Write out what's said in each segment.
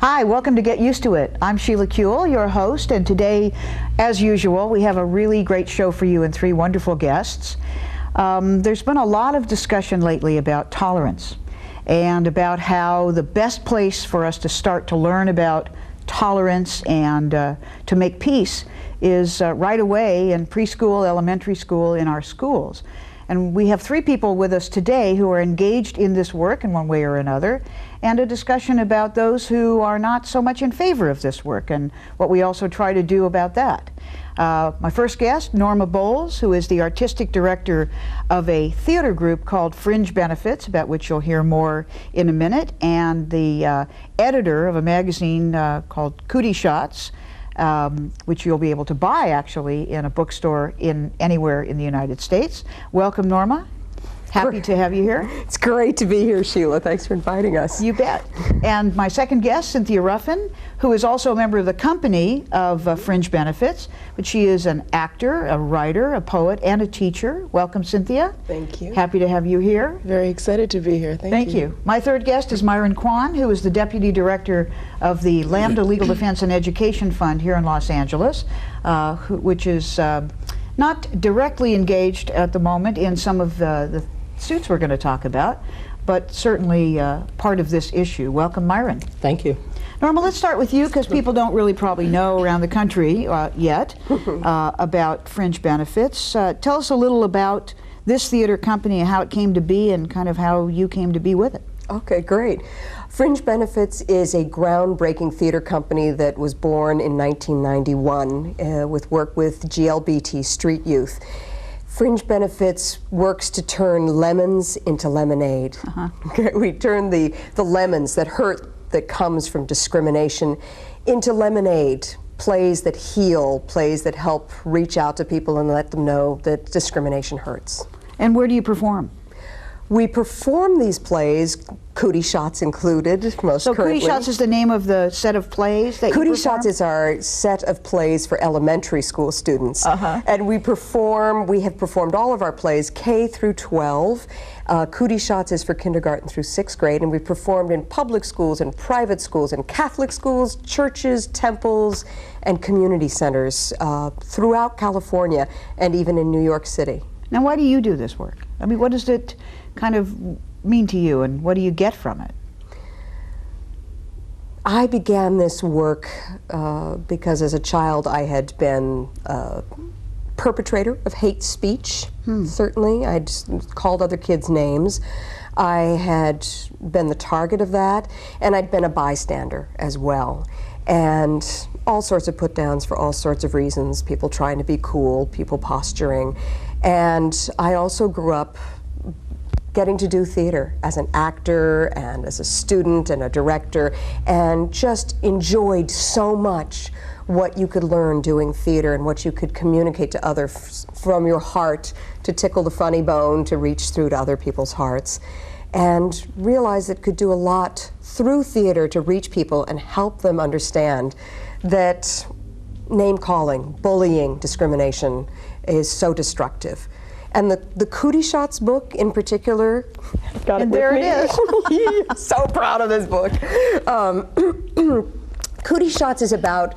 Hi, welcome to Get Used to It. I'm Sheila Kuehl, your host, and today, as usual, we have a really great show for you and three wonderful guests. There's been a lot of discussion lately about tolerance and about how the best place for us to start to learn about tolerance and to make peace is right away in preschool, elementary school, in our schools. And we have three people with us today who are engaged in this work in one way or another, and a discussion about those who are not so much in favor of this work and what we also try to do about that. My first guest, Norma Bowles, who is the artistic director of a theater group called Fringe Benefits, about which you'll hear more in a minute, and the editor of a magazine called Cootie Shots, which you'll be able to buy actually in a bookstore anywhere in the United States. Welcome, Norma. Happy to have you here. It's great to be here, Sheila. Thanks for inviting us. You bet. And my second guest, Cynthia Ruffin, who is also a member of the company of Fringe Benefits, but she is an actor, a writer, a poet, and a teacher. Welcome, Cynthia. Thank you. Happy to have you here. Very excited to be here. Thank you. My third guest is Myron Quon, who is the deputy director of the Lambda Legal Defense and Education Fund here in Los Angeles, which is not directly engaged at the moment in some of the suits we're going to talk about, but certainly part of this issue. Welcome, Myron. Thank you. Norma, let's start with you, because people don't really probably know around the country yet about Fringe Benefits. Tell us a little about this theater company and how it came to be and kind of how you came to be with it. Okay, great. Fringe Benefits is a groundbreaking theater company that was born in 1991 with work with GLBT street youth. Fringe Benefits works to turn lemons into lemonade. Okay, we turn the lemons, that hurt that comes from discrimination, into lemonade, plays that heal, plays that help reach out to people and let them know that discrimination hurts. And where do you perform? We perform these plays, Cootie Shots included, most so currently. Cootie Shots is the name of the set of plays that Cootie you perform? Shots is our set of plays for elementary school students. And we have performed all of our plays, K through 12. Cootie Shots is for kindergarten through 6th grade, and we performed in public schools and private schools and Catholic schools, churches, temples, and community centers throughout California and even in New York City. Now, why do you do this work? I mean, what does it kind of mean to you, and what do you get from it? I began this work because as a child I had been a perpetrator of hate speech, certainly. I'd called other kids names. I had been the target of that, and I'd been a bystander as well. And all sorts of put-downs for all sorts of reasons, people trying to be cool, people posturing. And I also grew up getting to do theater as an actor and as a student and a director, and just enjoyed so much what you could learn doing theater and what you could communicate to others from your heart, to tickle the funny bone, to reach through to other people's hearts, and realized it could do a lot through theater to reach people and help them understand that name-calling, bullying, discrimination is so destructive. And the Cootie Shots book in particular, And there it is. So proud of this book. Cootie Shots is about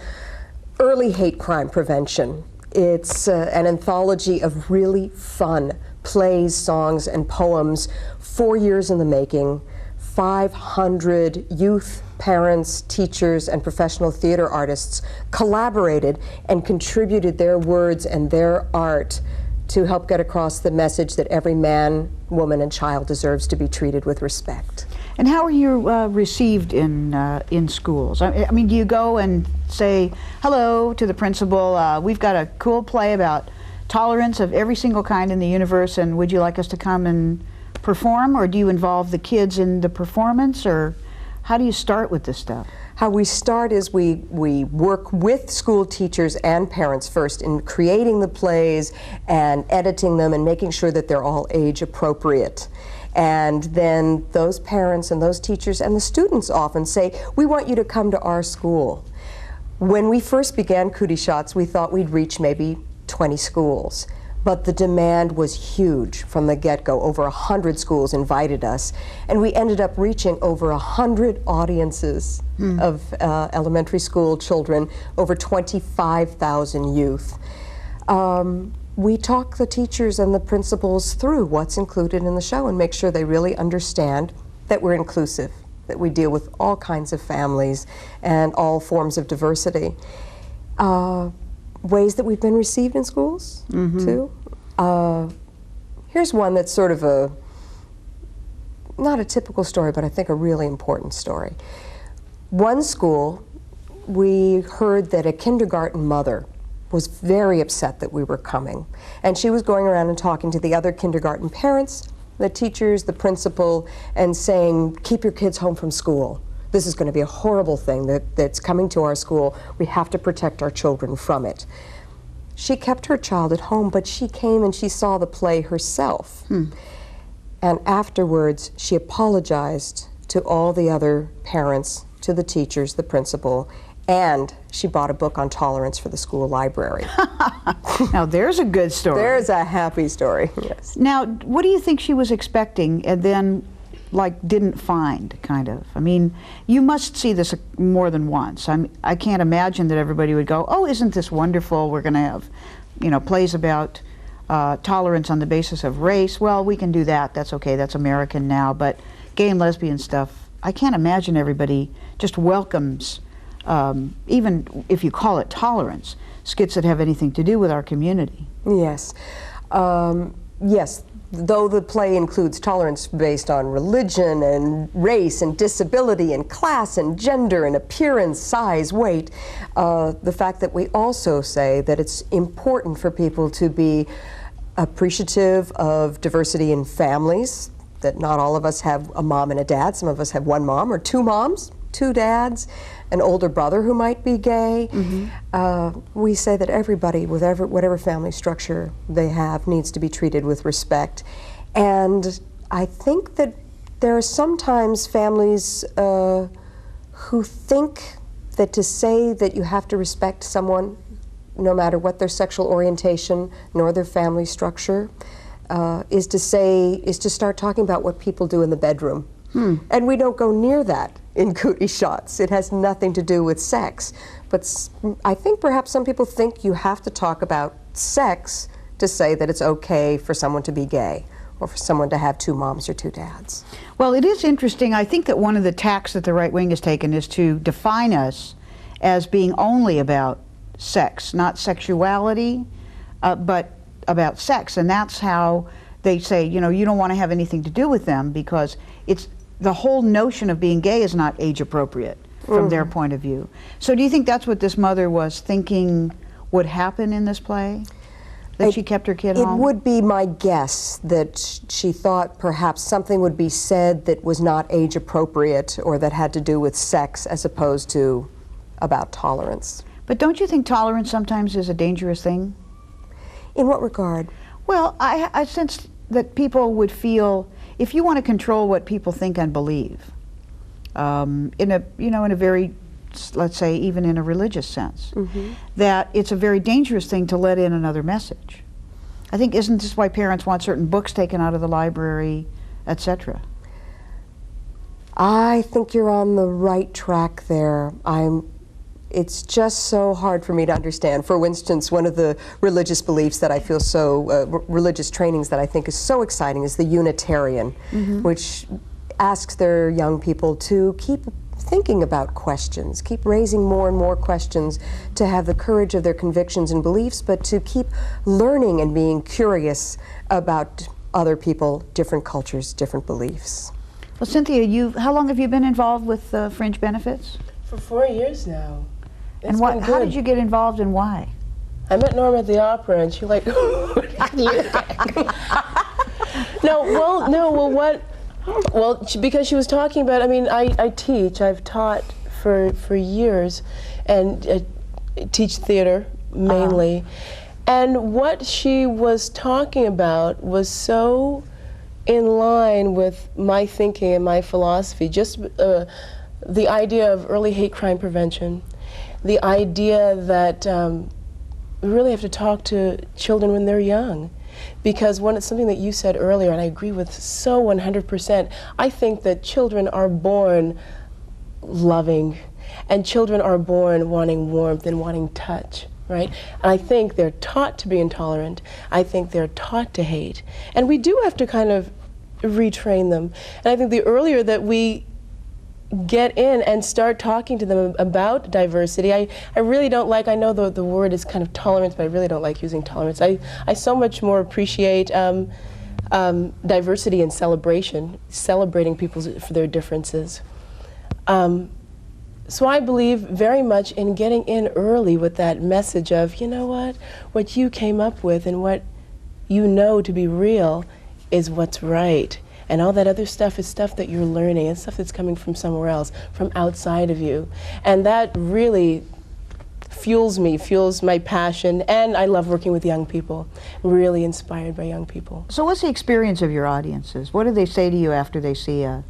early hate crime prevention. It's an anthology of really fun plays, songs, and poems, 4 years in the making. 500 youth, parents, teachers, and professional theater artists collaborated and contributed their words and their art to help get across the message that every man, woman, and child deserves to be treated with respect. And how are you received in schools? I mean, do you go and say hello to the principal? We've got a cool play about tolerance of every single kind in the universe, and would you like us to come and perform? Or do you involve the kids in the performance? Or how do you start with this stuff? How we start is we work with school teachers and parents first in creating the plays and editing them and making sure that they're all age appropriate. And then those parents and those teachers and the students often say, we want you to come to our school. When we first began Cootie Shots, we thought we'd reach maybe 20 schools. but the demand was huge from the get-go. Over 100 schools invited us, and we ended up reaching over 100 audiences of elementary school children, over 25,000 youth. We talk the teachers and the principals through what's included in the show and make sure they really understand that we're inclusive, that we deal with all kinds of families and all forms of diversity. Ways that we've been received in schools, too. Here's one that's sort of not a typical story, but I think a really important story. One school, we heard that a kindergarten mother was very upset that we were coming. And she was going around and talking to the other kindergarten parents, the teachers, the principal, and saying, keep your kids home from school. This is going to be a horrible thing that's coming to our school. We have to protect our children from it. She kept her child at home, but she came and she saw the play herself. And afterwards, she apologized to all the other parents, to the teachers, the principal, and she bought a book on tolerance for the school library. Now there's a good story. There's a happy story, yes. Now, what do you think she was expecting and then, like, didn't find, kind of? I mean, you must see this more than once. I can't imagine that everybody would go, oh, isn't this wonderful? We're going to have, you know, plays about tolerance on the basis of race. Well, we can do that. That's okay. That's American now. But gay and lesbian stuff, I can't imagine everybody just welcomes, even if you call it tolerance, skits that have anything to do with our community. Yes. Yes, though the play includes tolerance based on religion and race and disability and class and gender and appearance, size, weight, the fact that we also say that it's important for people to be appreciative of diversity in families, that not all of us have a mom and a dad. Some of us have one mom or two moms, two dads, an older brother who might be gay. We say that everybody, with whatever family structure they have, needs to be treated with respect. And I think that there are sometimes families who think that to say that you have to respect someone, no matter what their sexual orientation nor their family structure, is to start talking about what people do in the bedroom. And we don't go near that in Cootie Shots. It has nothing to do with sex. But I think perhaps some people think you have to talk about sex to say that it's okay for someone to be gay or for someone to have two moms or two dads. Well, it is interesting. I think that one of the tacks that the right wing has taken is to define us as being only about sex, not sexuality, but about sex. And that's how they say, you know, you don't want to have anything to do with them because it's the whole notion of being gay is not age appropriate from their point of view. So do you think that's what this mother was thinking would happen in this play? That she kept her kid home? It would be my guess that she thought perhaps something would be said that was not age appropriate or that had to do with sex as opposed to about tolerance. But don't you think tolerance sometimes is a dangerous thing? In what regard? Well, I sense that people would feel, if you want to control what people think and believe, in a very, let's say, even in a religious sense, that it's a very dangerous thing to let in another message. I think, isn't this why parents want certain books taken out of the library, etc.? I think you're on the right track there. It's just so hard for me to understand. For instance, one of the religious beliefs that I feel religious trainings that I think is so exciting is the Unitarian, which asks their young people to keep thinking about questions, keep raising more and more questions, to have the courage of their convictions and beliefs, but to keep learning and being curious about other people, different cultures, different beliefs. Well, Cynthia, how long have you been involved with Fringe Benefits? For 4 years now. And how did you get involved and why? I met Norma at the opera and she like, because she was talking about, I mean, I teach, I've taught for years and teach theater mainly. And what she was talking about was so in line with my thinking and my philosophy, just the idea of early hate crime prevention, the idea that really have to talk to children when they're young. Because it's something that you said earlier, and I agree with so 100%, I think that children are born loving, and children are born wanting warmth and wanting touch, right? And I think they're taught to be intolerant. I think they're taught to hate. And we do have to kind of retrain them. And I think the earlier that we get in and start talking to them about diversity. I really don't like, I know the word is kind of tolerance, but I really don't like using tolerance. I so much more appreciate diversity and celebration, celebrating people for their differences. So I believe very much in getting in early with that message of, you know what you came up with and what you know to be real is what's right. And all that other stuff is stuff that you're learning and stuff that's coming from somewhere else, from outside of you. And that really fuels me, fuels my passion, and I love working with young people. I'm really inspired by young people. So what's the experience of your audiences? What do they say to you after they see a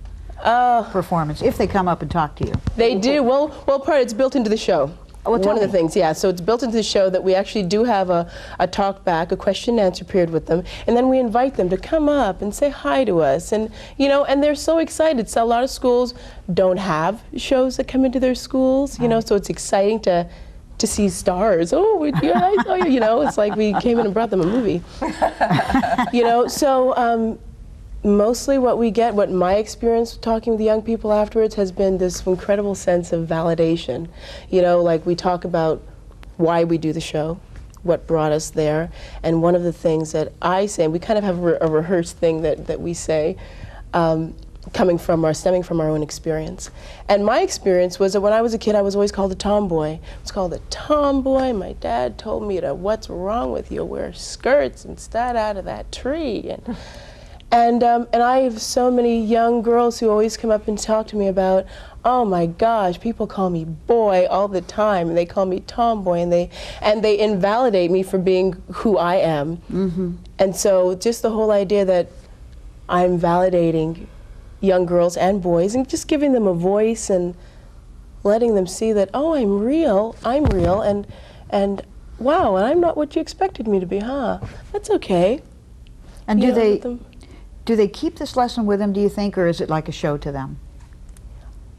performance, if they come up and talk to you? They do. Well, it's built into the show. Well, one of the things, yeah. So it's built into the show that we actually do have a talk back, a question and answer period with them, and then we invite them to come up and say hi to us, and and they're so excited. So a lot of schools don't have shows that come into their schools, so it's exciting to see stars. Oh, yeah, I saw you. It's like we came in and brought them a movie. So. Mostly what my experience talking with the young people afterwards has been this incredible sense of validation. Like we talk about why we do the show, what brought us there, and one of the things that I say, and we kind of have a rehearsed thing that we say, stemming from our own experience. And my experience was that when I was a kid, I was always called a tomboy. I was called a tomboy. My dad told me what's wrong with you? Wear skirts and stand out of that tree. And I have so many young girls who always come up and talk to me about, oh my gosh, people call me boy all the time, and they call me tomboy, and they invalidate me for being who I am. Mm-hmm. And so just the whole idea that I'm validating young girls and boys and just giving them a voice and letting them see that, oh, I'm real, and wow, and I'm not what you expected me to be, huh? That's okay. And do they keep this lesson with them, do you think, or is it like a show to them?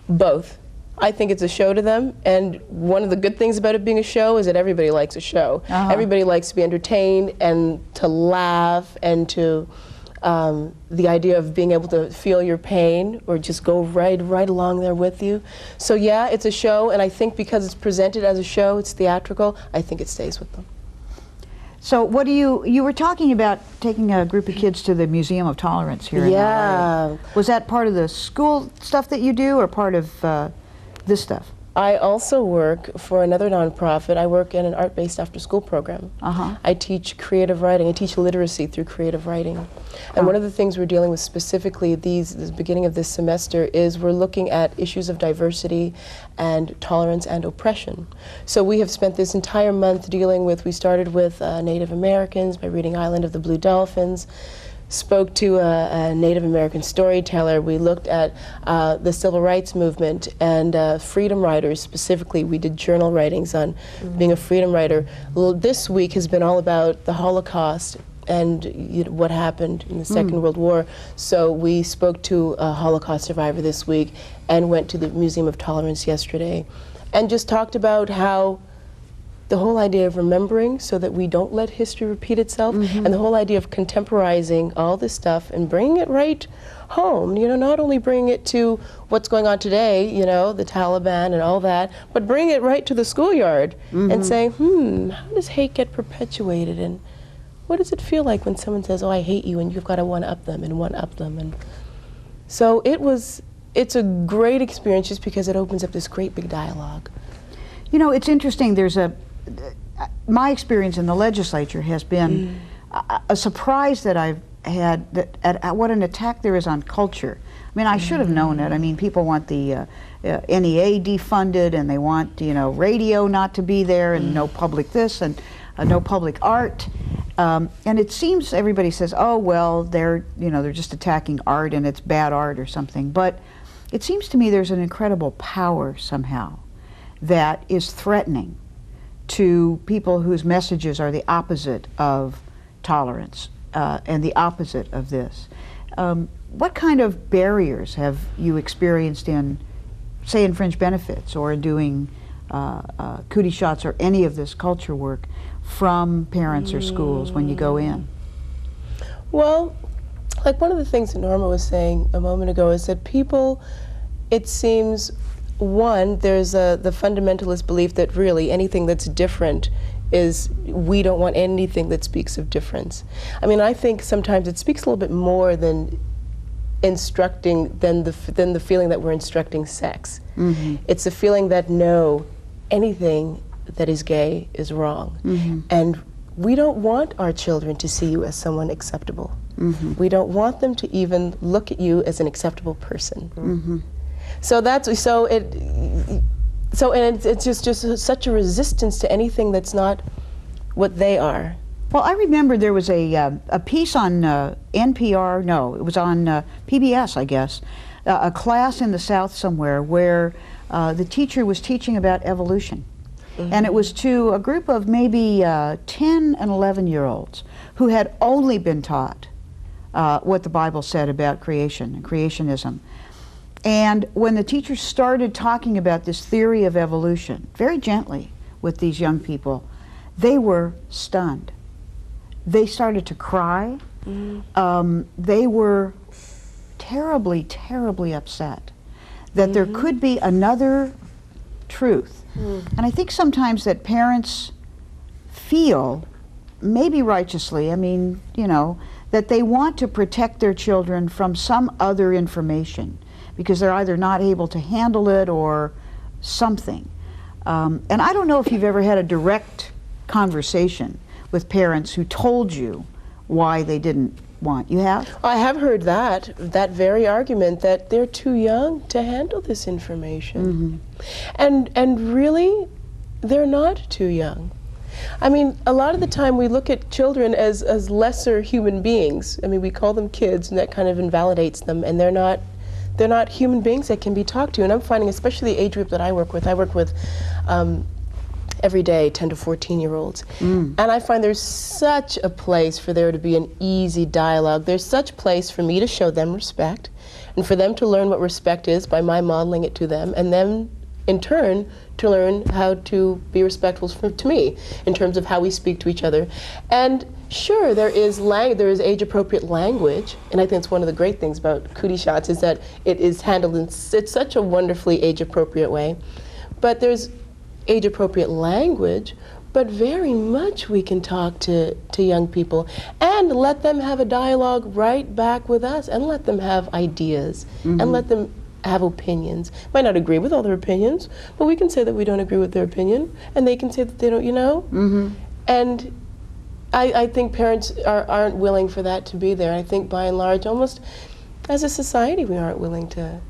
Both. I think it's a show to them, and one of the good things about it being a show is that everybody likes a show. Uh-huh. Everybody likes to be entertained and to laugh, and to the idea of being able to feel your pain or just go right along there with you. So yeah, it's a show, and I think because it's presented as a show, it's theatrical, I think it stays with them. So what do you were talking about taking a group of kids to the Museum of Tolerance here in LA. Was that part of the school stuff that you do, or part of this stuff? I also work for another nonprofit. I work in an art-based after-school program. Uh-huh. I teach creative writing. I teach literacy through creative writing. And one of the things we're dealing with specifically this beginning of this semester is we're looking at issues of diversity and tolerance and oppression. So we have spent this entire month dealing with, we started with Native Americans by reading Island of the Blue Dolphins, spoke to a Native American storyteller. We looked at the civil rights movement and freedom writers specifically. We did journal writings on being a freedom writer. This week has been all about the Holocaust and what happened in the Second World War. So we spoke to a Holocaust survivor this week and went to the Museum of Tolerance yesterday and just talked about how the whole idea of remembering so that we don't let history repeat itself, and the whole idea of contemporizing all this stuff and bringing it right home, not only bringing it to what's going on today, the Taliban and all that, but bring it right to the schoolyard and saying, how does hate get perpetuated, and what does it feel like when someone says, oh, I hate you, and you've got to one-up them and one-up them. And so it's a great experience just because it opens up this great big dialogue. It's interesting, my experience in the legislature has been a surprise that I've had at what an attack there is on culture. I mean, I should have known it. I mean, people want the NEA defunded, and they want, radio not to be there, and no public this, and no public art. And it seems everybody says, oh, well, they're just attacking art and it's bad art or something. But it seems to me there's an incredible power somehow that is threatening to people whose messages are the opposite of tolerance and the opposite of this. What kind of barriers have you experienced in, say, in fringe benefits or in doing cootie shots or any of this culture work from parents or schools when you go in? Well, like one of the things that Norma was saying a moment ago is that people, it seems, one, there's the fundamentalist belief that really anything that's different is, we don't want anything that speaks of difference. I mean, I think sometimes it speaks a little bit more than instructing, than the feeling that we're instructing sex. Mm-hmm. It's the feeling that no, anything that is gay is wrong. Mm-hmm. And we don't want our children to see you as someone acceptable. Mm-hmm. We don't want them to even look at you as an acceptable person. Mm-hmm. It's just such a resistance to anything that's not what they are. Well, I remember there was a piece on NPR, no, it was on PBS, I guess, a class in the South somewhere where the teacher was teaching about evolution. Mm-hmm. And it was to a group of maybe 10 and 11-year-olds who had only been taught what the Bible said about creation and creationism. And when the teacher started talking about this theory of evolution, very gently with these young people, they were stunned. They started to cry. Mm. They were terribly, terribly upset that there could be another truth. Mm. And I think sometimes that parents feel, maybe righteously, I mean, you know, that they want to protect their children from some other information because they're either not able to handle it or something. And I don't know if you've ever had a direct conversation with parents who told you why they didn't want. You have? I have heard that very argument that they're too young to handle this information. Mm-hmm. And really, they're not too young. I mean, a lot of the time we look at children as lesser human beings. I mean, we call them kids, and that kind of invalidates them, and they're not human beings that can be talked to. And I'm finding, especially the age group that I work with every day 10 to 14-year-olds. Mm. And I find there's such a place for there to be an easy dialogue. There's such a place for me to show them respect and for them to learn what respect is by my modeling it to them, and then in turn to learn how to be respectful to me in terms of how we speak to each other. And sure, there is age-appropriate language, and I think it's one of the great things about cootie shots is that it is handled in such a wonderfully age-appropriate way. But there's age-appropriate language, but very much we can talk to young people and let them have a dialogue right back with us and let them have ideas and let them have opinions. Might not agree with all their opinions, but we can say that we don't agree with their opinion and they can say that they don't, you know? Mm-hmm. And I think parents aren't willing for that to be there. I think by and large, almost as a society, we aren't willing to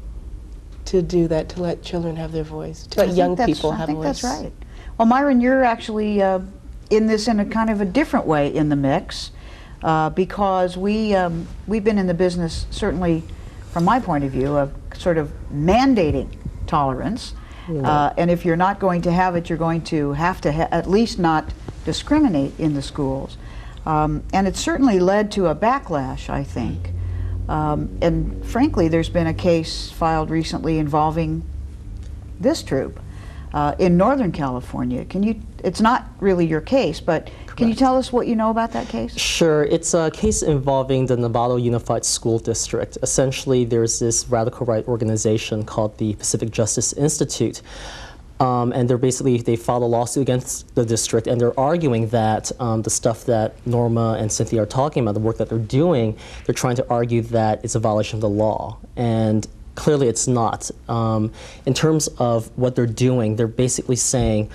do that, to let children have their voice, to let young people have a voice. I think that's right. Well, Myron, you're actually in this in a kind of a different way in the mix because we've been in the business, certainly from my point of view, of sort of mandating tolerance. Yeah. And if you're not going to have it, you're going to have to at least not discriminate in the schools. And it certainly led to a backlash, I think. And frankly, there's been a case filed recently involving this troop in Northern California. It's not really your case, but can you tell us what you know about that case? Sure. It's a case involving the Novato Unified School District. Essentially, there's this radical right organization called the Pacific Justice Institute. And they filed a lawsuit against the district, and they're arguing that the stuff that Norma and Cynthia are talking about, the work that they're doing, they're trying to argue that it's a violation of the law. And clearly it's not. In terms of what they're doing, they're basically saying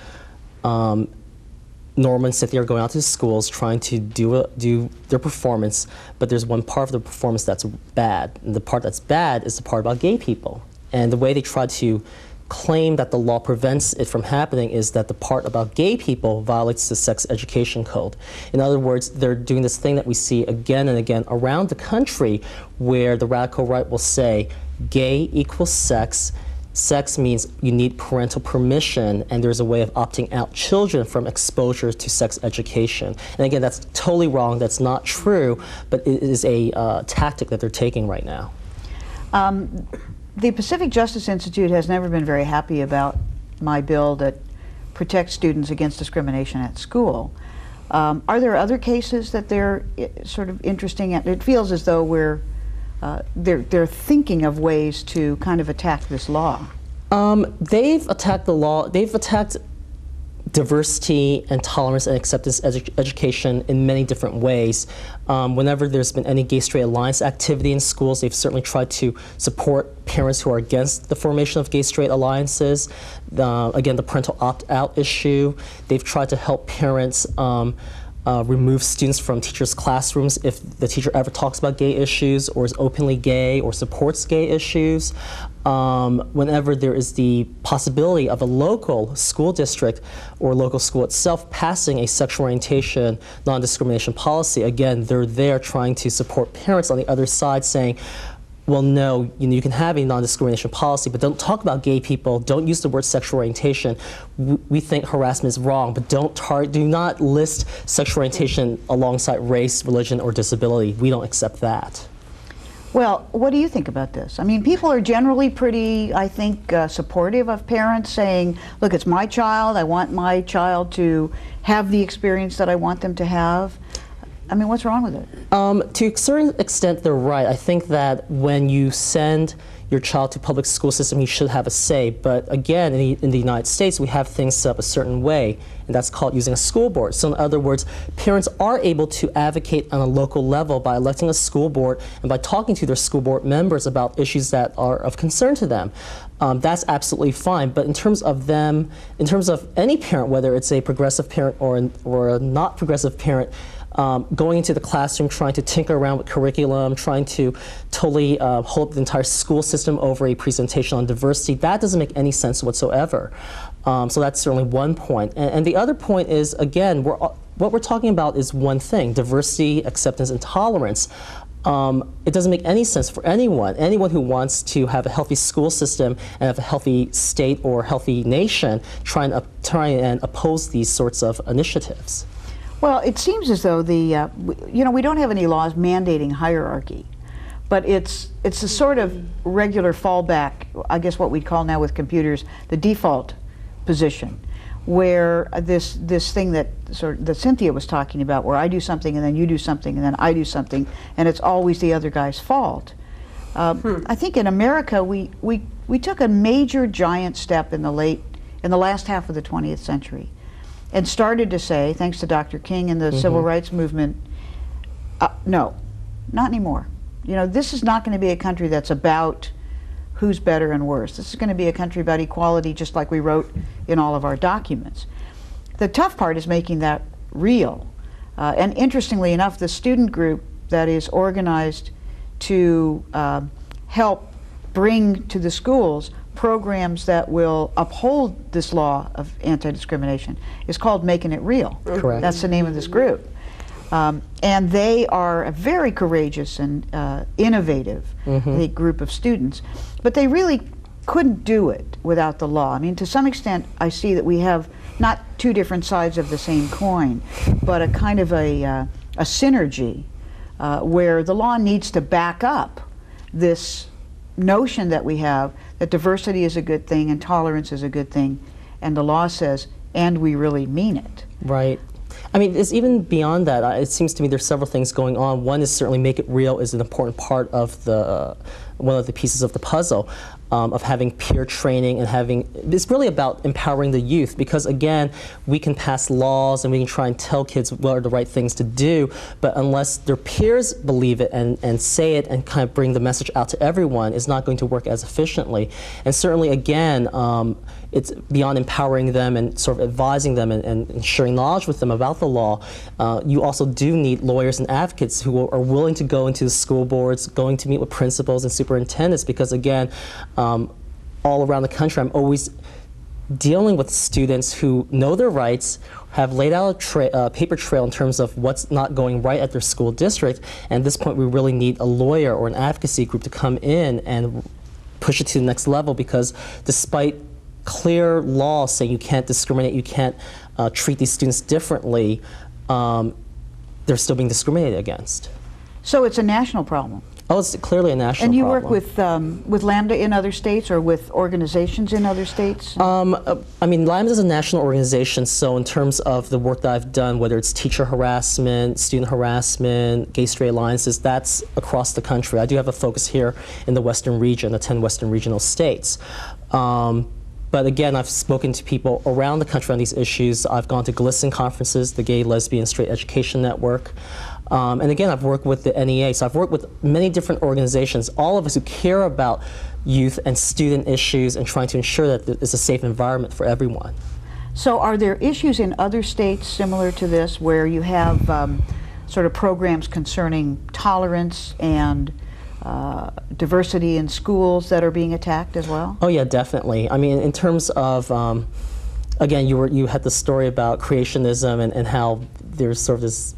Norma and Cynthia are going out to the schools trying to do their performance, but there's one part of the performance that's bad. And the part that's bad is the part about gay people. And the way they try to claim that the law prevents it from happening is that the part about gay people violates the sex education code. In other words, they're doing this thing that we see again and again around the country where the radical right will say gay equals sex, sex means you need parental permission, and there's a way of opting out children from exposure to sex education. And again, that's totally wrong, that's not true, but it is a tactic that they're taking right now. The Pacific Justice Institute has never been very happy about my bill that protects students against discrimination at school. Are there other cases that they're sort of interesting at? It feels as though they're thinking of ways to kind of attack this law. They've attacked the law. They've attacked diversity and tolerance and acceptance education in many different ways. Whenever there's been any gay-straight alliance activity in schools, they've certainly tried to support parents who are against the formation of gay-straight alliances. Again, the parental opt-out issue. They've tried to help parents remove students from teachers' classrooms if the teacher ever talks about gay issues or is openly gay or supports gay issues. Whenever there is the possibility of a local school district or local school itself passing a sexual orientation non-discrimination policy, again, they're there trying to support parents on the other side saying, well, no, you can have a non-discrimination policy, but don't talk about gay people. Don't use the word sexual orientation. We think harassment is wrong, but do not list sexual orientation alongside race, religion, or disability. We don't accept that. Well, what do you think about this? I mean, people are generally pretty, I think, supportive of parents saying, look, it's my child. I want my child to have the experience that I want them to have. I mean, what's wrong with it? To a certain extent, they're right. I think that when you send your child to public school system, you should have a say. But again, in the United States, we have things set up a certain way, and that's called using a school board. So in other words, parents are able to advocate on a local level by electing a school board and by talking to their school board members about issues that are of concern to them. That's absolutely fine. But in terms of any parent, whether it's a progressive parent or a not progressive parent, going into the classroom, trying to tinker around with curriculum, trying to totally hold the entire school system over a presentation on diversity, that doesn't make any sense whatsoever. So that's certainly one point. And the other point is, again, what we're talking about is one thing: diversity, acceptance, and tolerance. It doesn't make any sense for anyone who wants to have a healthy school system and have a healthy state or healthy nation, try and oppose these sorts of initiatives. Well, it seems as though we don't have any laws mandating hierarchy, but it's a sort of regular fallback, I guess what we'd call now with computers the default position, where this thing that Cynthia was talking about, where I do something and then you do something and then I do something, and it's always the other guy's fault. I think in America we took a major giant step in the last half of the 20th century. And started to say, thanks to Dr. King and the civil rights movement, no, not anymore. You know, this is not going to be a country that's about who's better and worse. This is going to be a country about equality, just like we wrote in all of our documents. The tough part is making that real. And interestingly enough, the student group that is organized to help bring to the schools programs that will uphold this law of anti-discrimination is called Making It Real. Correct. That's the name of this group. And they are a very courageous and innovative group of students. But they really couldn't do it without the law. I mean, to some extent, I see that we have not two different sides of the same coin, but a kind of a synergy where the law needs to back up this notion that we have that diversity is a good thing and tolerance is a good thing, and the law says, and we really mean it. Right. I mean, it's even beyond that. It seems to me there's several things going on. One is certainly make it real is an important part of one of the pieces of the puzzle. Of having peer training and it's really about empowering the youth, because again, we can pass laws and we can try and tell kids what are the right things to do, but unless their peers believe it and say it and kind of bring the message out to everyone, it's not going to work as efficiently. And certainly again, it's beyond empowering them and sort of advising them and sharing knowledge with them about the law. You also do need lawyers and advocates who are willing to go into the school boards, going to meet with principals and superintendents, because again, all around the country, I'm always dealing with students who know their rights, have laid out a paper trail in terms of what's not going right at their school district, and at this point we really need a lawyer or an advocacy group to come in and push it to the next level, because despite clear law saying you can't discriminate, you can't treat these students differently, they're still being discriminated against. So it's a national problem. Oh, it's clearly a national And you problem. work with Lambda in other states or with organizations in other states? I mean, Lambda is a national organization, so in terms of the work that I've done, whether it's teacher harassment, student harassment, gay-straight alliances, that's across the country. I do have a focus here in the Western region, the 10 Western regional states. But again, I've spoken to people around the country on these issues. I've gone to GLSEN conferences, the Gay, Lesbian, Straight Education Network. And again, I've worked with the NEA, so I've worked with many different organizations, all of us who care about youth and student issues and trying to ensure that it's a safe environment for everyone. So are there issues in other states similar to this where you have sort of programs concerning tolerance and diversity in schools that are being attacked as well? Oh yeah, definitely. I mean, in terms of, again, you had the story about creationism and how there's sort of this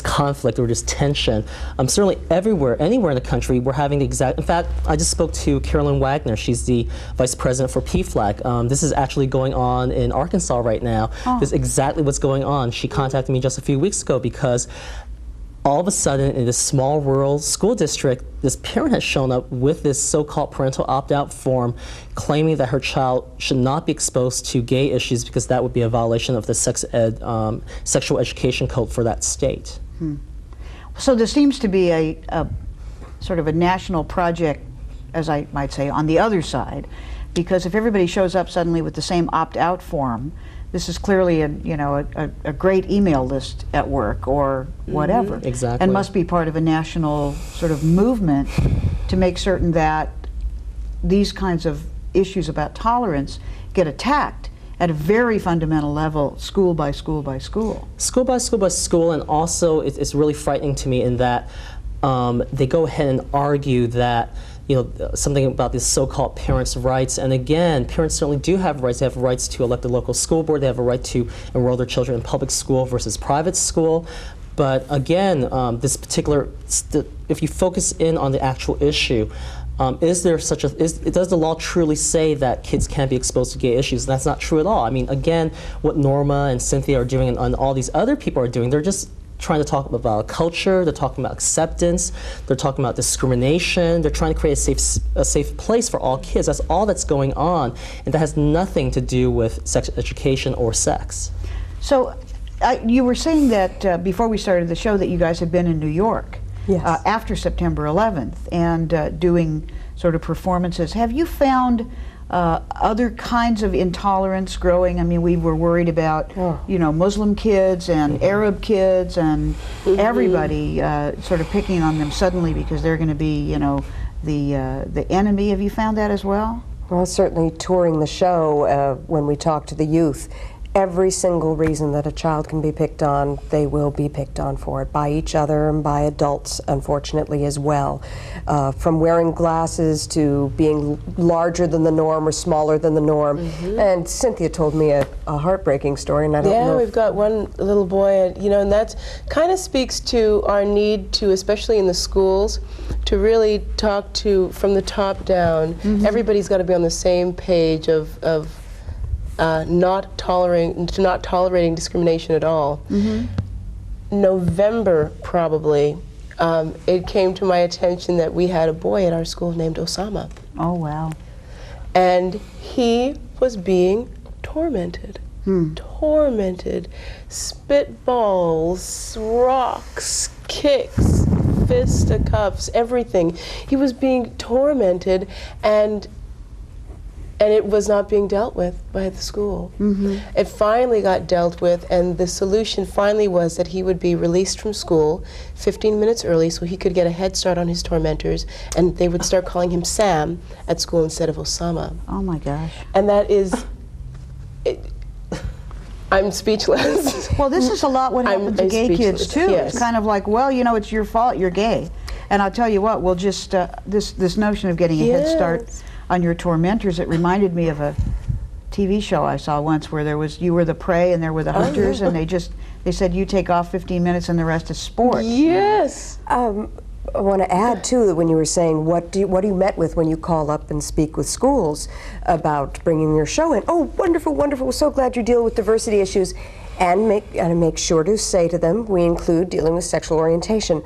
conflict or this tension. Certainly anywhere in the country, we're having the exact, in fact, I just spoke to Carolyn Wagner. She's the Vice President for PFLAG. This is actually going on in Arkansas right now. Oh. This is exactly what's going on. She contacted me just a few weeks ago because all of a sudden, in this small rural school district, this parent has shown up with this so-called parental opt-out form claiming that her child should not be exposed to gay issues because that would be a violation of the sexual education code for that state. So there seems to be a sort of a national project, as I might say, on the other side, because if everybody shows up suddenly with the same opt-out form, this is clearly a great email list at work or whatever. Exactly. And must be part of a national sort of movement to make certain that these kinds of issues about tolerance get attacked at a very fundamental level, school by school by school. School by school by school, and also it's really frightening to me in that they go ahead and argue that something about this so-called parents' rights. And again, parents certainly do have rights. They have rights to elect a local school board. They have a right to enroll their children in public school versus private school. But again, this particular, if you focus in on the actual issue, is there such a, does the law truly say that kids can't be exposed to gay issues? And that's not true at all. I mean, again, what Norma and Cynthia are doing and all these other people are doing, they're just trying to talk about culture, they're talking about acceptance, they're talking about discrimination, they're trying to create a safe place for all kids. That's all that's going on, and that has nothing to do with sex education or sex. So you were saying that before we started the show that you guys have been in New York. Yes. After September 11th and doing sort of performances. Have you found other kinds of intolerance growing? I mean, we were worried about, Muslim kids and Arab kids and everybody sort of picking on them suddenly because they're going to be, the enemy. Have you found that as well? Well, certainly touring the show, when we talk to the youth, every single reason that a child can be picked on, they will be picked on for it, by each other and by adults, unfortunately, as well. From wearing glasses to being larger than the norm or smaller than the norm. And Cynthia told me a heartbreaking story, and I don't know. Yeah, we've got one little boy, and that kind of speaks to our need to, especially in the schools, to really talk to, from the top down, everybody's got to be on the same page of not tolerating discrimination at all. November, probably, it came to my attention that we had a boy at our school named Osama. Oh, wow. And he was being tormented. Tormented. Spitballs, rocks, kicks, fisticuffs, everything. He was being tormented, and it was not being dealt with by the school. It finally got dealt with, and the solution finally was that he would be released from school 15 minutes early so he could get a head start on his tormentors, and they would start calling him Sam at school instead of Osama. Oh my gosh. And that is, I'm speechless. Well, this is a lot what happens to gay kids too. Yes. It's kind of like, well, it's your fault, you're gay. And I'll tell you what, we'll just, this notion of getting a head start on your tormentors, it reminded me of a TV show I saw once where you were the prey and there were the hunters, and they said you take off 15 minutes and the rest is sport. Yes. I want to add too that when you were saying what do you met with when you call up and speak with schools about bringing your show in? Oh, wonderful, wonderful! We're so glad you deal with diversity issues, and make sure to say to them we include dealing with sexual orientation.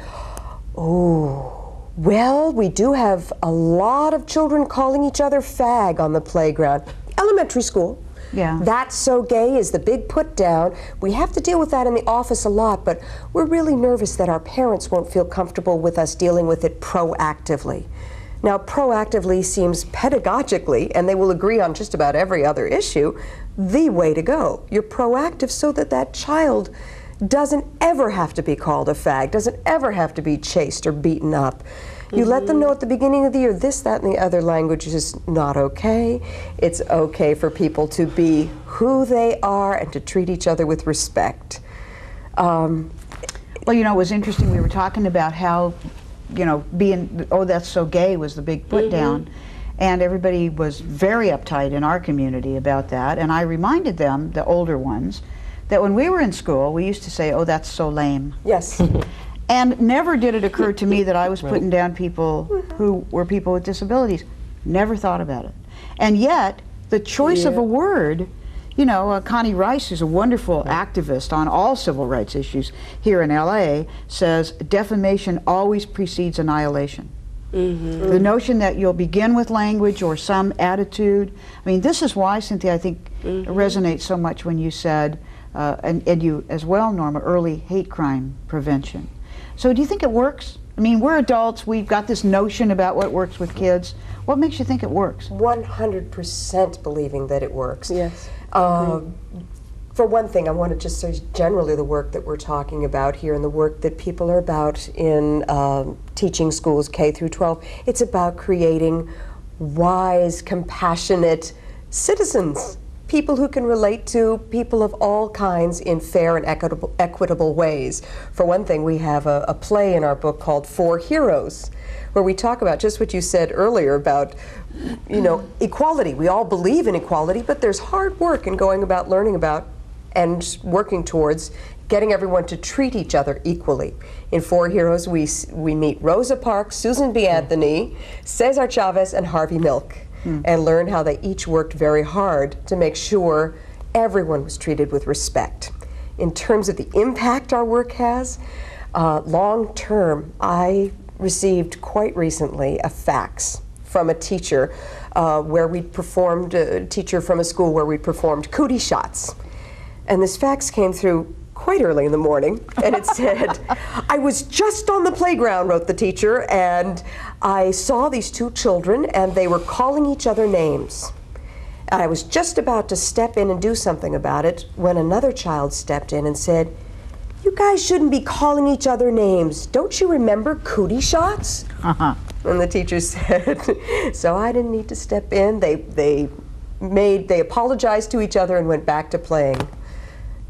Oh, well, we do have a lot of children calling each other fag on the playground, elementary school. Yeah. That's so gay is the big put down. We have to deal with that in the office a lot, but we're really nervous that our parents won't feel comfortable with us dealing with it proactively. Now, proactively seems pedagogically, and they will agree on just about every other issue, the way to go. You're proactive so that that child doesn't ever have to be called a fag, doesn't ever have to be chased or beaten up. You let them know at the beginning of the year, this, that, and the other language is not okay. It's okay for people to be who they are and to treat each other with respect. Well, you know, it was interesting. We were talking about how, you know, being, oh, that's so gay was the big put down. And everybody was very uptight in our community about that. And I reminded them, the older ones, that when we were in school, we used to say, oh, that's so lame. Yes. And never did it occur to me that I was putting down people who were people with disabilities. Never thought about it. And yet, the choice of a word, you know, Connie Rice, who's a wonderful activist on all civil rights issues here in LA, says defamation always precedes annihilation. The notion that you'll begin with language or some attitude. I mean, this is why, Cynthia, I think it resonates so much when you said, and you as well, Norma, early hate crime prevention. So do you think it works? I mean, we're adults, we've got this notion about what works with kids. What makes you think it works? 100% believing that it works. Yes. For one thing, I want to just say generally the work that we're talking about here and the work that people are about in teaching schools K through 12, it's about creating wise, compassionate citizens. People who can relate to people of all kinds in fair and equitable ways. For one thing, we have a play in our book called Four Heroes, where we talk about just what you said earlier about, you know, equality. We all believe in equality, but there's hard work in going about learning about and working towards getting everyone to treat each other equally. In Four Heroes, we meet Rosa Parks, Susan B. Anthony, Cesar Chavez, and Harvey Milk. And learn how they each worked very hard to make sure everyone was treated with respect. In terms of the impact our work has, long term, I received quite recently a fax from a teacher where we'd performed, a teacher from a school where we performed cootie shots. And this fax came through quite early in the morning, and it said, I was just on the playground, wrote the teacher, and I saw these two children, and they were calling each other names. And I was just about to step in and do something about it when another child stepped in and said, you guys shouldn't be calling each other names. Don't you remember cootie shots? And the teacher said, so I didn't need to step in. They apologized to each other and went back to playing.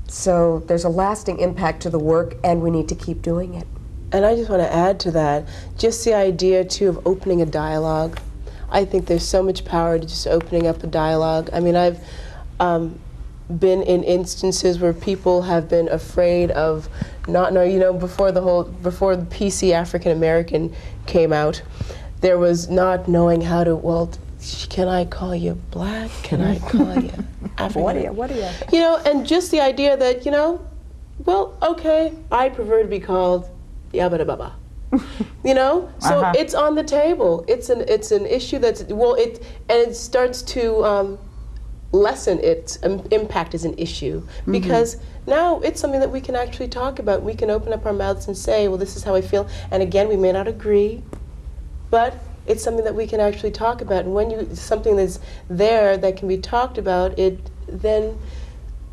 So there's a lasting impact to the work, and we need to keep doing it. And I just want to add to that, just the idea, too, of opening a dialogue. I think there's so much power to just opening up a dialogue. I mean, I've been in instances where people have been afraid of not knowing, you know, before the PC African American came out, there was not knowing how to, well, can I call you black? Can I call you African? What are you? You know, and just the idea that, you know, well, okay, I prefer to be called Yabba Baba. You know, so it's on the table. It's an issue that's, well, it starts to lessen its impact as an issue, because now it's something that we can actually talk about. We can open up our mouths and say, well, this is how I feel. And again, we may not agree, but it's something that we can actually talk about. And when something that's there that can be talked about, then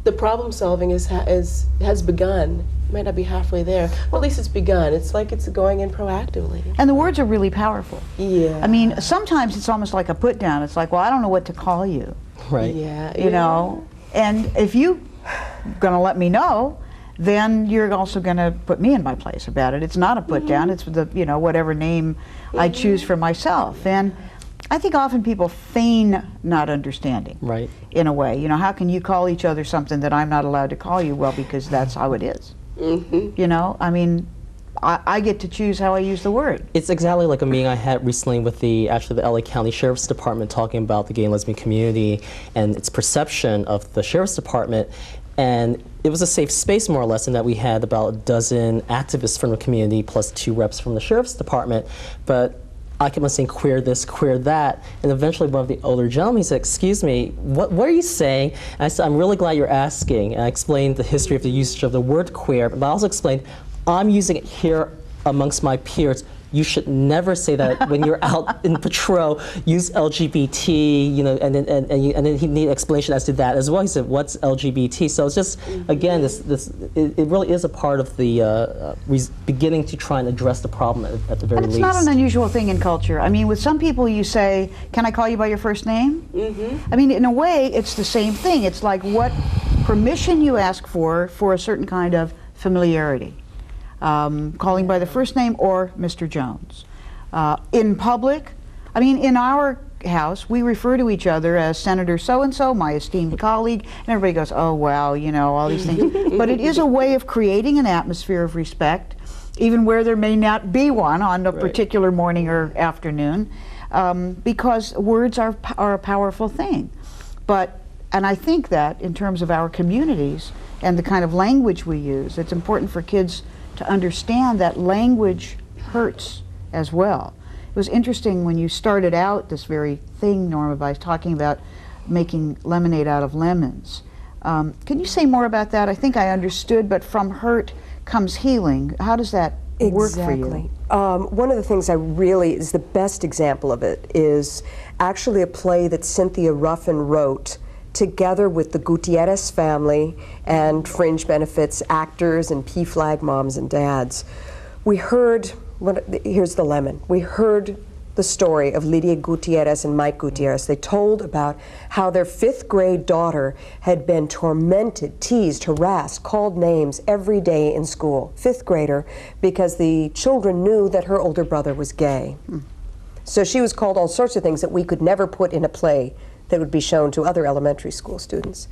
the problem solving has begun. It might not be halfway there, but at least it's begun. It's like it's going in proactively. And the words are really powerful. Yeah. I mean, sometimes it's almost like a put down. It's like, well, I don't know what to call you. Right. Yeah. You know, and if you're going to let me know, then you're also going to put me in my place about it. It's not a put down. It's the, you know, whatever name I choose for myself. And I think often people feign not understanding. Right. In a way, you know, how can you call each other something that I'm not allowed to call you? Well, because that's how it is. You know, I mean, I get to choose how I use the word. It's exactly like a meeting I had recently with the LA County Sheriff's Department talking about the gay and lesbian community and its perception of the Sheriff's Department. And it was a safe space, more or less, in that we had about a dozen activists from the community plus 2 reps from the Sheriff's Department. But I kept on saying queer this, queer that, and eventually one of the older gentlemen, he said, excuse me, what are you saying? And I said, I'm really glad you're asking. And I explained the history of the usage of the word queer, but I also explained, I'm using it here amongst my peers. You should never say that when you're out in patrol. Use LGBT, you know, and then he needed explanation as to that as well. He said, "What's LGBT?" So it's just, again, it really is a part of the beginning to try and address the problem at the very least. But it's not an unusual thing in culture. I mean, with some people, you say, "Can I call you by your first name?" I mean, in a way, it's the same thing. It's like what permission you ask for a certain kind of familiarity. Calling by the first name or Mr. Jones. In public, I mean, in our house, we refer to each other as Senator so-and-so, my esteemed colleague, and everybody goes, oh, wow, you know, all these things. But it is a way of creating an atmosphere of respect, even where there may not be one on a particular morning or afternoon, because words are a powerful thing. And I think that in terms of our communities and the kind of language we use, it's important for kids to understand that language hurts as well. It was interesting when you started out this very thing, Norma, by talking about making lemonade out of lemons. Can you say more about that? I think I understood, but from hurt comes healing. How does that work for you? One of the things is the best example of it is actually a play that Cynthia Ruffin wrote together with the Gutierrez family and fringe benefits actors and PFLAG moms and dads. We heard, here's the lemon, we heard the story of Lydia Gutierrez and Mike Gutierrez. They told about how their 5th grade daughter had been tormented, teased, harassed, called names every day in school, 5th grader, because the children knew that her older brother was gay. So she was called all sorts of things that we could never put in a play that would be shown to other elementary school students.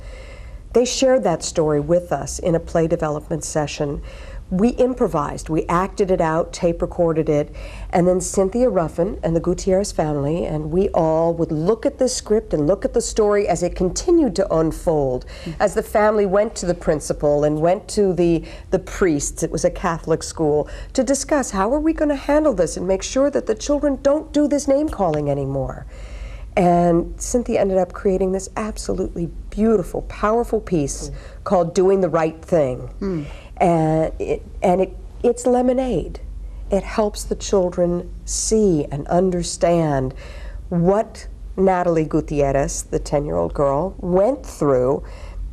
They shared that story with us in a play development session. We improvised, we acted it out, tape recorded it, and then Cynthia Ruffin and the Gutierrez family and we all would look at the script and look at the story as it continued to unfold, as the family went to the principal and went to the priests, it was a Catholic school, to discuss how are we going to handle this and make sure that the children don't do this name calling anymore. And Cynthia ended up creating this absolutely beautiful, powerful piece called Doing the Right Thing. And it's lemonade. It helps the children see and understand what Natalie Gutierrez, the 10-year-old girl, went through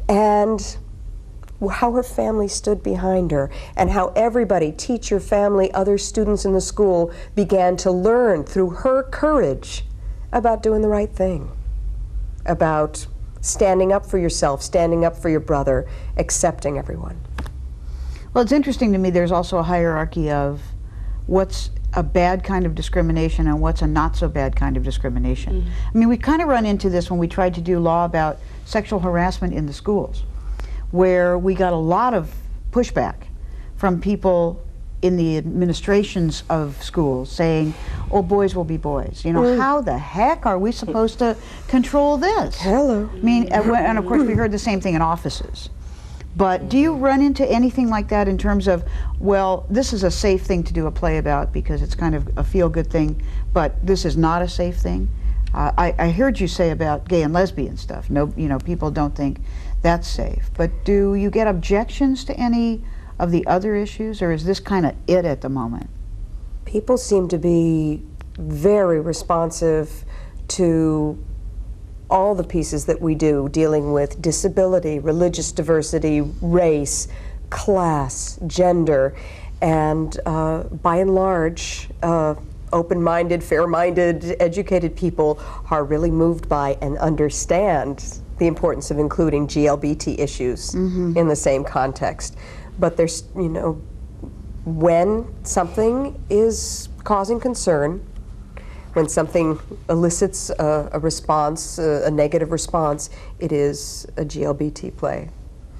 and how her family stood behind her and how everybody, teacher, family, other students in the school, began to learn through her courage about doing the right thing, about standing up for yourself, standing up for your brother, accepting everyone. Well, it's interesting to me there's also a hierarchy of what's a bad kind of discrimination and what's a not so bad kind of discrimination. I mean, we kind of run into this when we tried to do law about sexual harassment in the schools, where we got a lot of pushback from people in the administrations of schools saying, oh, boys will be boys. You know, how the heck are we supposed to control this? Hello. I mean, and of course we heard the same thing in offices. But do you run into anything like that in terms of, well, this is a safe thing to do a play about because it's kind of a feel-good thing, but this is not a safe thing? I heard you say about gay and lesbian stuff. No, you know, people don't think that's safe. But do you get objections to any of the other issues, or is this kind of it at the moment? People seem to be very responsive to all the pieces that we do dealing with disability, religious diversity, race, class, gender, and by and large, open-minded, fair-minded, educated people are really moved by and understand the importance of including GLBT issues in the same context. But there's, you know, when something is causing concern, when something elicits a response, a negative response, it is a GLBT play.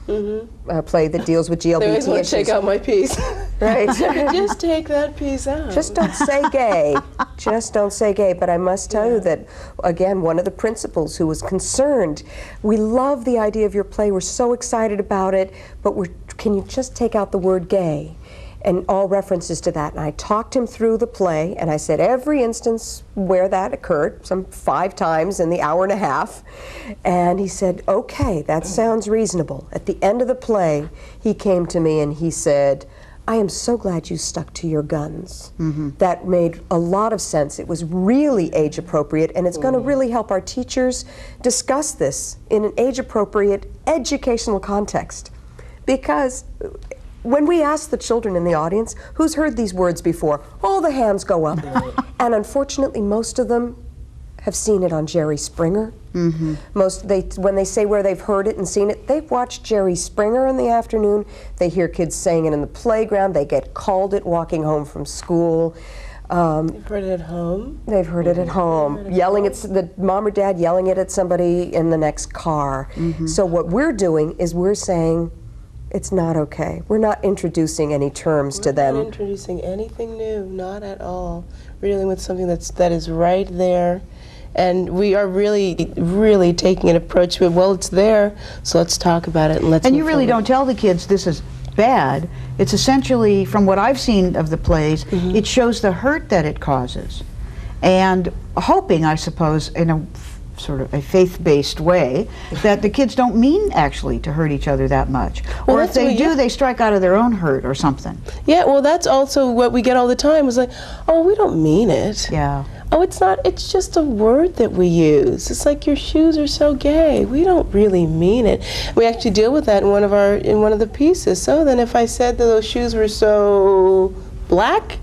A play that deals with GLBT issues. They always want to check out my piece. Right. Just take that piece out. Just don't say gay. Just don't say gay. But I must tell you that, again, one of the principals who was concerned, we love the idea of your play, we're so excited about it, but can you just take out the word gay? And all references to that. And I talked him through the play, and I said every instance where that occurred, some 5 times in the hour and a half, and he said, okay, that sounds reasonable. At the end of the play, he came to me and he said, I am so glad you stuck to your guns. That made a lot of sense. It was really age appropriate, and it's going to really help our teachers discuss this in an age appropriate educational context. Because when we ask the children in the audience, who's heard these words before? All the hands go up. And unfortunately, most of them have seen it on Jerry Springer. When they say where they've heard it and seen it, they've watched Jerry Springer in the afternoon. They hear kids saying it in the playground. They get called it walking home from school. They've heard it at home. They've heard it at home. Yelling at the mom or dad, yelling it at somebody in the next car. So what we're doing is we're saying, it's not okay. We're not introducing any terms to them. We're not introducing anything new, not at all. We're dealing with something that is right there, and we are really, really taking an approach to it. Well, it's there, so let's talk about it and let's. And you really don't tell the kids this is bad. It's essentially, from what I've seen of the plays, it shows the hurt that it causes, and hoping, I suppose, in a sort of a faith-based way, that the kids don't mean actually to hurt each other that much. Or if they do, they strike out of their own hurt or something. Yeah, well, that's also what we get all the time. Is like, oh, we don't mean it. Yeah. Oh, it's not, it's just a word that we use. It's like, your shoes are so gay. We don't really mean it. We actually deal with that in one of the pieces. So then if I said that those shoes were so black,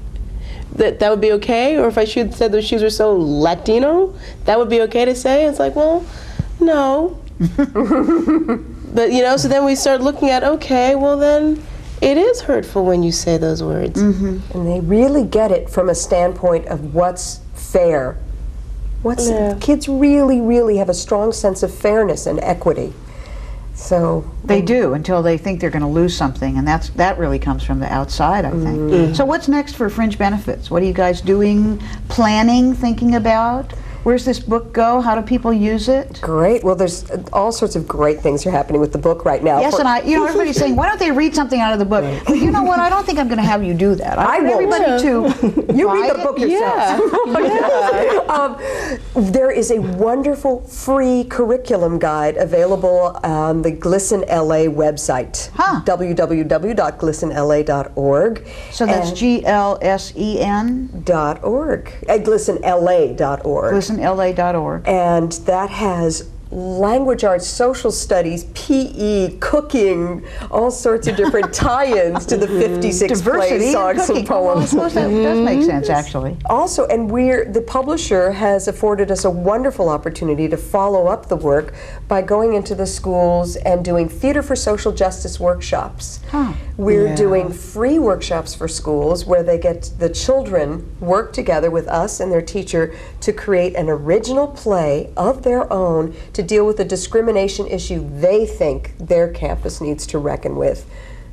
that would be okay? Or if I said those shoes were so Latino, that would be okay to say? It's like, well, no. But, so then we start looking at, okay, well then, it is hurtful when you say those words. And they really get it from a standpoint of what's fair. Kids really, really have a strong sense of fairness and equity. So they do, until they think they're going to lose something, and that really comes from the outside, I think. So what's next for Fringe Benefits? What are you guys doing, planning, thinking about? Where's this book go? How do people use it? Great. Well, there's all sorts of great things are happening with the book right now. Yes, and everybody's saying, why don't they read something out of the book? But you know what? I don't think I'm going to have you do that. I want everybody to you read the book yourself. There is a wonderful free curriculum guide available on the GLSEN LA website, www.glsenla.org. So that's GLSEN.org. GLSenLA.org. GLSenLA.org. And that has language arts, social studies, PE, cooking, all sorts of different tie-ins to the 56 plays, songs, and poems. Well, I suppose that does make sense, actually. Also, and the publisher has afforded us a wonderful opportunity to follow up the work by going into the schools and doing theater for social justice workshops. We're doing free workshops for schools where they get the children work together with us and their teacher to create an original play of their own to deal with a discrimination issue they think their campus needs to reckon with.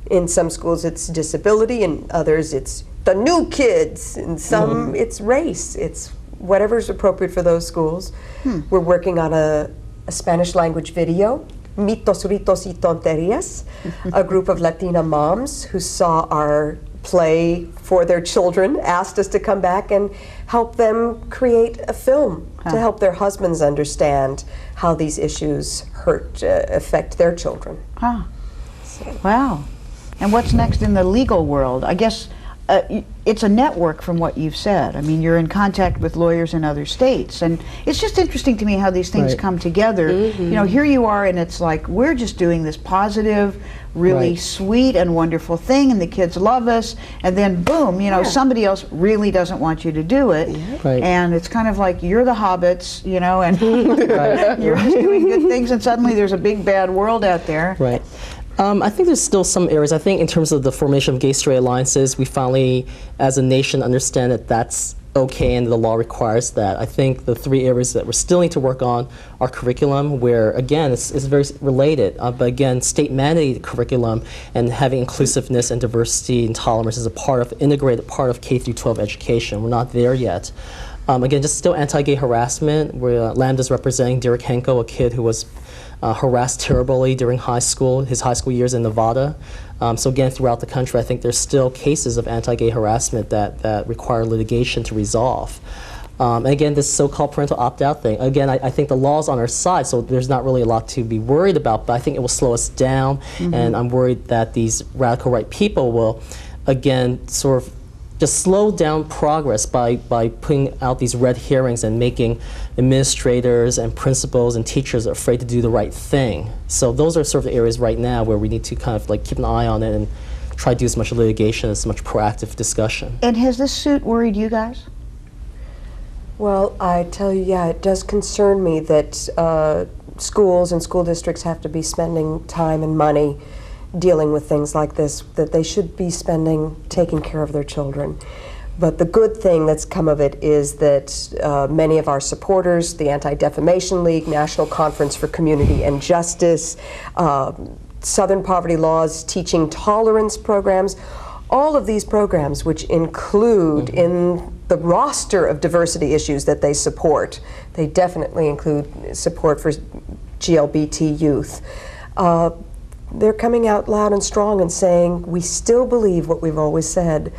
In some schools it's disability, in others it's the new kids, in some it's race, it's whatever's appropriate for those schools. We're working on a Spanish language video, Mitos, Ritos y Tonterías, a group of Latina moms who saw our play for their children asked us to come back and help them create a film to help their husbands understand how these issues affect their children. Wow. And what's next in the legal world? I guess it's a network from what you've said. I mean, you're in contact with lawyers in other states, and it's just interesting to me how these things come together. Here you are, and it's like, we're just doing this positive, really sweet and wonderful thing, and the kids love us, and then boom, somebody else really doesn't want you to do it, and it's kind of like you're the hobbits, and you're just doing good things, and suddenly there's a big bad world out there. I think there's still some areas. I think in terms of the formation of gay-straight alliances, we finally, as a nation, understand that that's okay and the law requires that. I think the 3 areas that we still need to work on are curriculum, where again it's very related, but again state mandated curriculum and having inclusiveness and diversity and tolerance as a part of, integrated part of K through 12 education. We're not there yet. Again, just still anti-gay harassment, where Lambda's representing Derek Henko, a kid who was harassed terribly during his high school years in Nevada. So again, throughout the country, I think there's still cases of anti-gay harassment that require litigation to resolve. And again, this so-called parental opt-out thing, again, I think the law's on our side, so there's not really a lot to be worried about, but I think it will slow us down, and I'm worried that these radical right people will, again, sort of just slow down progress by putting out these red herrings and making administrators and principals and teachers afraid to do the right thing. So those are sort of the areas right now where we need to kind of like keep an eye on it and try to do as much litigation, as much proactive discussion. And has this suit worried you guys? Well, I tell you, yeah, it does concern me that schools and school districts have to be spending time and money dealing with things like this, that they should be spending taking care of their children. But the good thing that's come of it is that many of our supporters, the Anti-Defamation League, National Conference for Community and Justice, Southern Poverty Law's teaching tolerance programs, all of these programs, which include in the roster of diversity issues that they support, they definitely include support for GLBT youth. They're coming out loud and strong and saying, we still believe what we've always said,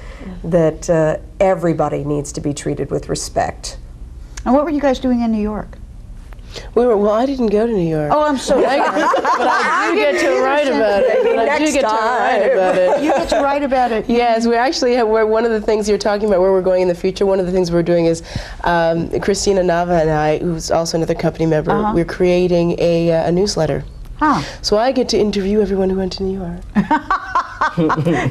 that everybody needs to be treated with respect. And what were you guys doing in New York? Well, I didn't go to New York. Oh, I'm sorry. But I do get to write about it. Maybe next time. You get to write about it. Yes, we actually have, one of the things you're talking about, where we're going in the future, one of the things we're doing is Christina Nava and I, who's also another company member, we're creating a newsletter. Huh. So I get to interview everyone who went to New York.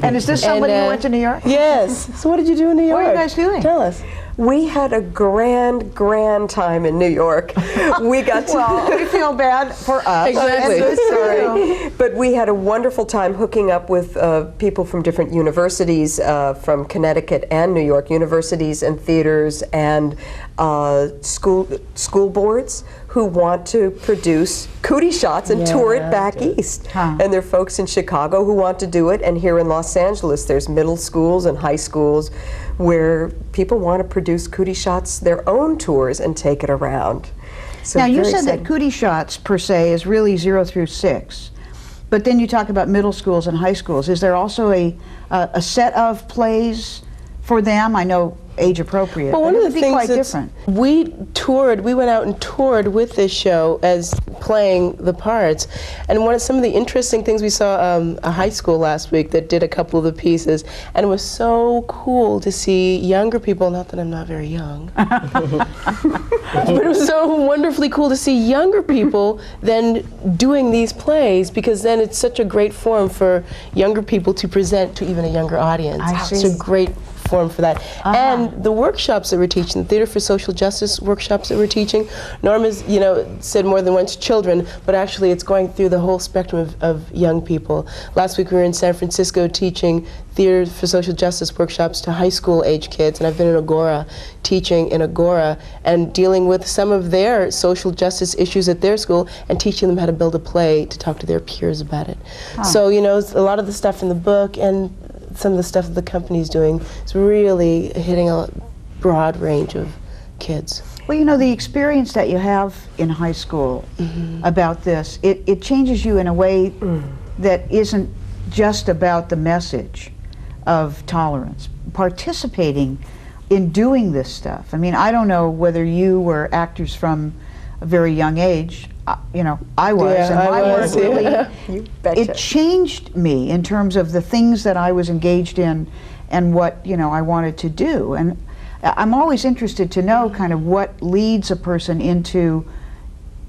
And is this somebody who went to New York? Yes. So what did you do in New York? What are you guys doing? Tell us. We had a grand time in New York. We got to Well, we feel bad for us. Exactly. I'm so sorry. But we had a wonderful time hooking up with people from different universities, from Connecticut and New York universities and theaters and school boards who want to produce cootie shots and tour it back east. Huh. And there are folks in Chicago who want to do it, and here in Los Angeles there's middle schools and high schools where people want to produce cootie shots, their own tours, and take it around. So Now, you very said exciting. that cootie shots, per se, is really 0 through 6. But then you talk about middle schools and high schools. Is there also a set of plays for them? I know age appropriate, Well, but one it of would the be things quite that's, different. we went out and toured with this show as playing the parts. And some of the interesting things, we saw a high school last week that did a couple of the pieces, and it was so cool to see younger people, not that I'm not very young, but it was so wonderfully cool to see younger people then doing these plays, because then it's such a great forum for younger people to present to even a younger audience. I It's see. a great forum for that. And the workshops that we're teaching, the Theater for Social Justice workshops that we're teaching, Norma's, said more than once children, but actually it's going through the whole spectrum of young people. Last week we were in San Francisco teaching Theater for Social Justice workshops to high school age kids, and I've been in Agora, teaching in Agora, and dealing with some of their social justice issues at their school, and teaching them how to build a play to talk to their peers about it. So, a lot of the stuff in the book and some of the stuff that the company's doing is really hitting a broad range of kids. Well, the experience that you have in high school about this, it changes you in a way that isn't just about the message of tolerance. Participating in doing this stuff. I mean, I don't know whether you were actors from a very young age. I was, Yeah, and I my was, work really, yeah. You betcha. it changed me in terms of the things that I was engaged in and what, I wanted to do. And I'm always interested to know kind of what leads a person into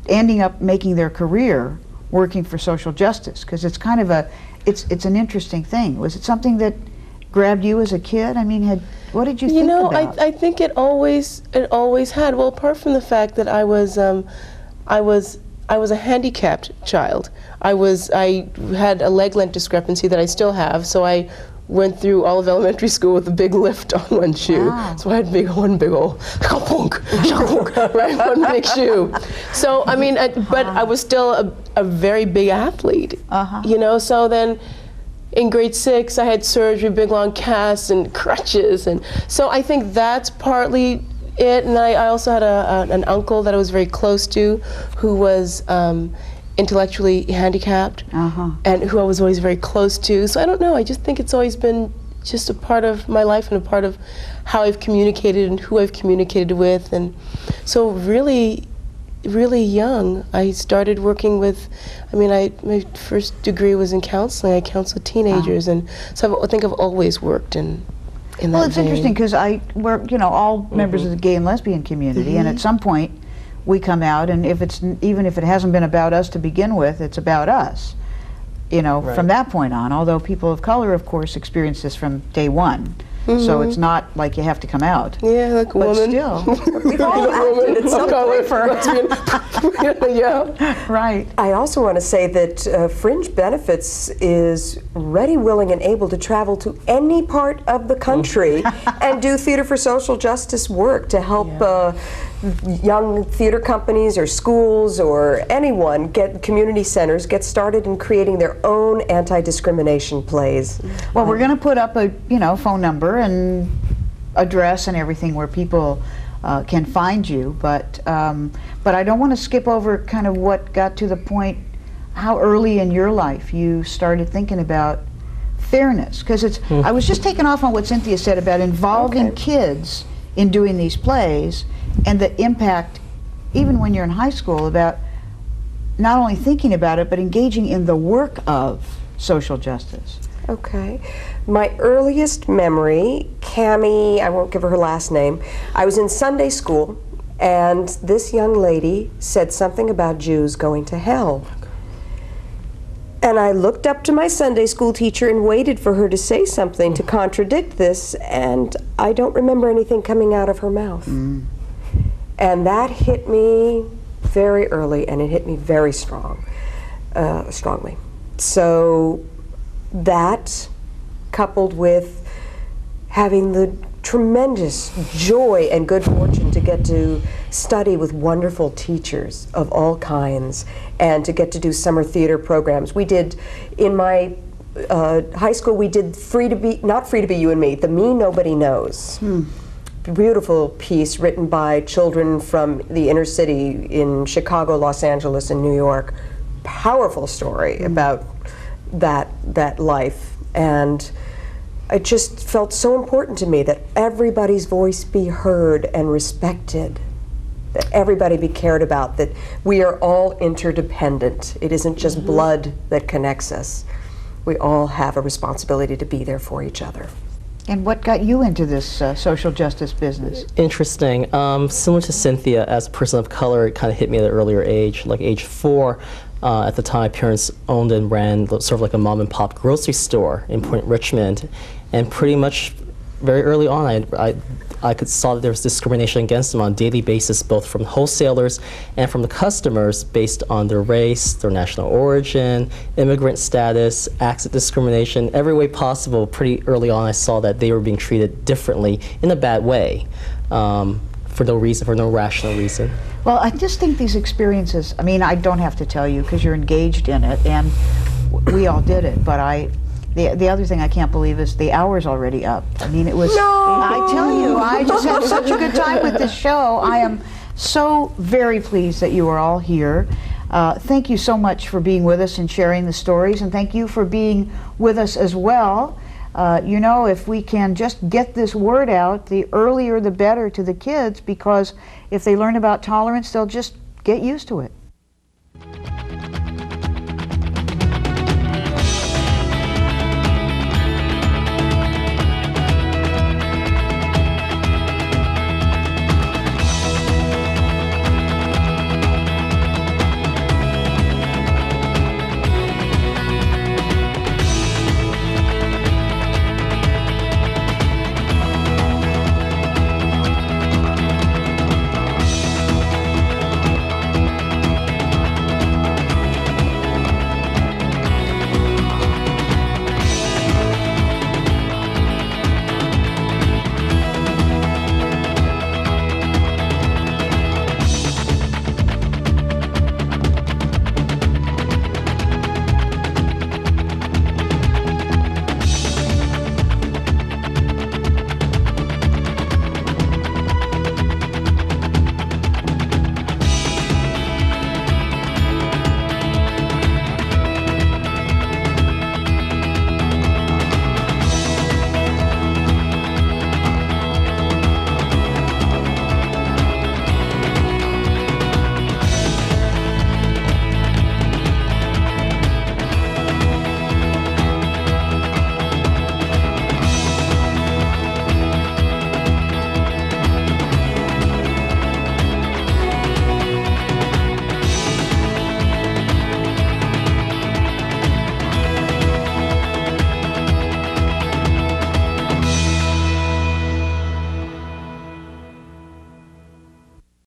ending up making their career working for social justice, because it's kind of it's an interesting thing. Was it something that grabbed you as a kid? I mean, what did you think about? I think it always had. Well, apart from the fact that I was a handicapped child. I had a leg length discrepancy that I still have, so I went through all of elementary school with a big lift on one shoe. Wow. So I had one big old, right, one big shoe. So, I mean, but I was still a very big athlete, you know, so then in grade 6, I had surgery, big long casts and crutches, and so I think that's partly it. And I also had an uncle that I was very close to, who was intellectually handicapped, and who I was always very close to. So I don't know. I just think it's always been just a part of my life and a part of how I've communicated and who I've communicated with. And so really young, I started working with, I mean, my first degree was in counseling. I counseled teenagers, and so I think I've always worked in that Well, it's vein. interesting because we're, you know, all members of the gay and lesbian community, and at some point we come out, and even if it hasn't been about us to begin with, it's about us, you know, from that point on. Although people of color, of course, experience this from day one. So it's not like you have to come out. Yeah, like a But woman. still, We've all acted at some point. Yeah. right. I also want to say that Fringe Benefits is ready, willing, and able to travel to any part of the country and do theater for social justice work to help young theater companies or schools or anyone, community centers, get started in creating their own anti-discrimination plays. Well, we're going to put up a, you know, phone number and address and everything where people can find you, but I don't want to skip over kind of what got to the point, how early in your life you started thinking about fairness, because it's, I was just taken off on what Cynthia said about involving kids in doing these plays, and the impact, even when you're in high school, about not only thinking about it, but engaging in the work of social justice. Okay. My earliest memory, Cammie, I won't give her last name, I was in Sunday school, and this young lady said something about Jews going to hell. And I looked up to my Sunday school teacher and waited for her to say something to contradict this, and I don't remember anything coming out of her mouth. And that hit me very early, and it hit me very strongly. So that, coupled with having the tremendous joy and good fortune to get to study with wonderful teachers of all kinds, and to get to do summer theater programs. We did, in my high school, we did not Free to Be You and Me, The Me Nobody Knows. Beautiful piece written by children from the inner city in Chicago, Los Angeles, and New York. Powerful story about that life, and it just felt so important to me that everybody's voice be heard and respected, that everybody be cared about, that we are all interdependent. It isn't just blood that connects us. We all have a responsibility to be there for each other. And what got you into this social justice business? Interesting. Similar to Cynthia, as a person of color, it kind of hit me at an earlier age, like age 4. At the time, my parents owned and ran sort of like a mom and pop grocery store in Point Richmond, and pretty much very early on, I saw that there was discrimination against them on a daily basis, both from wholesalers and from the customers, based on their race, their national origin, immigrant status, acts of discrimination, every way possible. Pretty early on, I saw that they were being treated differently in a bad way, for no reason, for no rational reason. Well, I just think these experiences, I mean, I don't have to tell you because you're engaged in it, and we all did it, but the other thing I can't believe is the hour's already up. I mean, it was, I tell you, I just had such a good time with this show. I am so very pleased that you are all here. Thank you so much for being with us and sharing the stories, and thank you for being with us as well. You know, if we can just get this word out, the earlier the better to the kids, because if they learn about tolerance, they'll just get used to it.